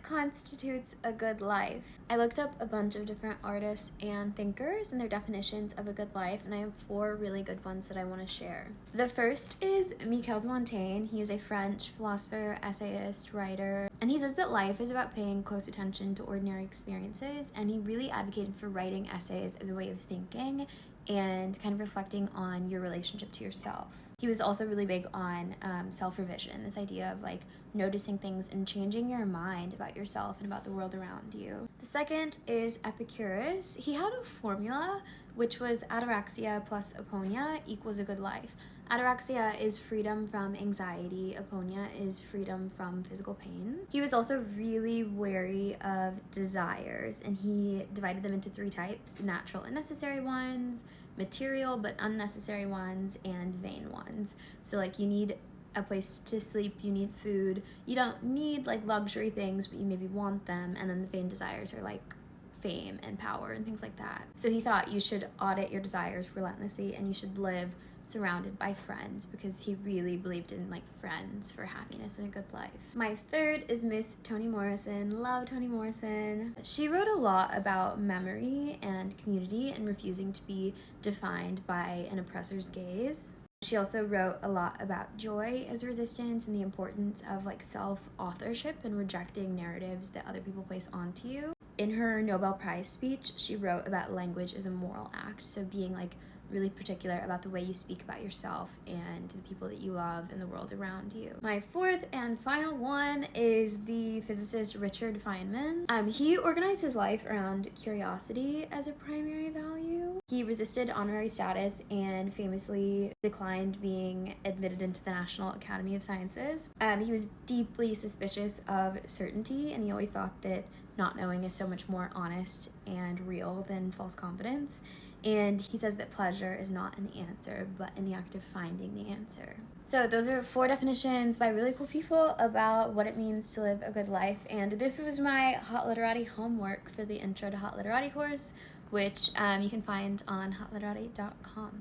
What constitutes a good life? I looked up a bunch of different artists and thinkers and their definitions of a good life, and I have 4 really good ones that I want to share. The first is Michel de Montaigne. He is a French philosopher, essayist, writer, and he says that life is about paying close attention to ordinary experiences, and he really advocated for writing essays as a way of thinking and kind of reflecting on your relationship to yourself. He was also really big on self-revision, this idea of like noticing things and changing your mind about yourself and about the world around you. The second is Epicurus. He had a formula which was ataraxia plus aponia equals a good life. Ataraxia is freedom from anxiety, aponia is freedom from physical pain. He was also really wary of desires, and he divided them into 3 types: natural and necessary ones, material but unnecessary ones, and vain ones. So like you need a place to sleep, you need food, you don't need like luxury things, but you maybe want them, and then the vain desires are like fame and power and things like that. So he thought you should audit your desires relentlessly and you should live surrounded by friends, because he really believed in like friends for happiness and a good life. My third is Miss Toni Morrison. Love Toni Morrison. She wrote a lot about memory and community and refusing to be defined by an oppressor's gaze. She also wrote a lot about joy as resistance and the importance of like self-authorship and rejecting narratives that other people place onto you. In her Nobel Prize speech, she wrote about language as a moral act, so being like really particular about the way you speak about yourself and the people that you love and the world around you. My fourth and final one is the physicist Richard Feynman. He organized his life around curiosity as a primary value. He resisted honorary status and famously declined being admitted into the National Academy of Sciences. He was deeply suspicious of certainty, and he always thought that not knowing is so much more honest and real than false confidence. And he says that pleasure is not in the answer, but in the act of finding the answer. So those are 4 definitions by really cool people about what it means to live a good life. And this was my Hot Literati homework for the Intro to Hot Literati course, which you can find on hotliterati.com.